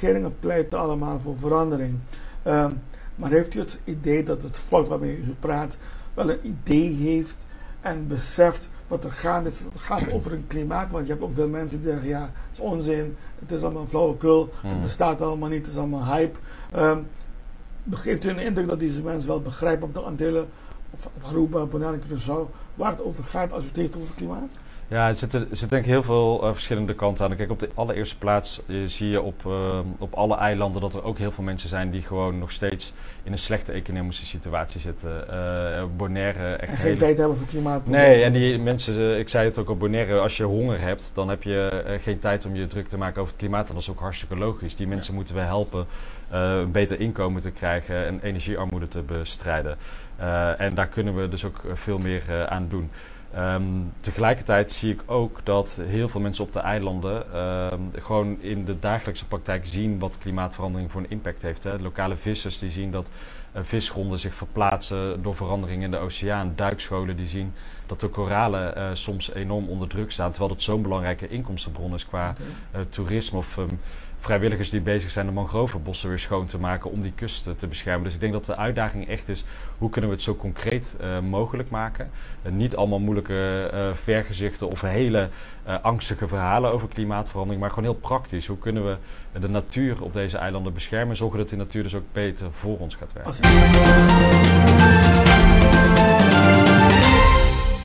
regeringen pleiten allemaal voor verandering. Maar heeft u het idee dat het volk waarmee u praat wel een idee heeft en beseft wat er gaande is? Het gaat over een klimaat, want je hebt ook veel mensen die zeggen, ja, het is onzin, het is allemaal flauwekul, het bestaat allemaal niet, het is allemaal hype. Geeft u een indruk dat deze mensen wel begrijpen op de Antillen, of Aruba, Bonaire en Curaçao, waar het over gaat als u het heeft over klimaat? Ja, er zitten denk ik heel veel verschillende kanten aan. Kijk, op de allereerste plaats zie je op alle eilanden dat er ook heel veel mensen zijn die gewoon nog steeds in een slechte economische situatie zitten. Bonaire echt en geen tijd hebben voor klimaat. Nee, en die mensen, ik zei het ook op Bonaire, als je honger hebt, dan heb je geen tijd om je druk te maken over het klimaat. En dat is ook hartstikke logisch. Die mensen moeten we helpen een beter inkomen te krijgen en energiearmoede te bestrijden. En daar kunnen we dus ook veel meer aan doen. Tegelijkertijd zie ik ook dat heel veel mensen op de eilanden gewoon in de dagelijkse praktijk zien wat klimaatverandering voor een impact heeft. Hè. Lokale vissers die zien dat visgronden zich verplaatsen door verandering in de oceaan. Duikscholen die zien dat de koralen soms enorm onder druk staan, terwijl dat zo'n belangrijke inkomstenbron is qua toerisme of vrijwilligers die bezig zijn de mangrovenbossen weer schoon te maken om die kusten te beschermen. Dus ik denk dat de uitdaging echt is, hoe kunnen we het zo concreet mogelijk maken? Niet allemaal moeilijke vergezichten of hele angstige verhalen over klimaatverandering, maar gewoon heel praktisch. Hoe kunnen we de natuur op deze eilanden beschermen en zorgen dat die natuur dus ook beter voor ons gaat werken?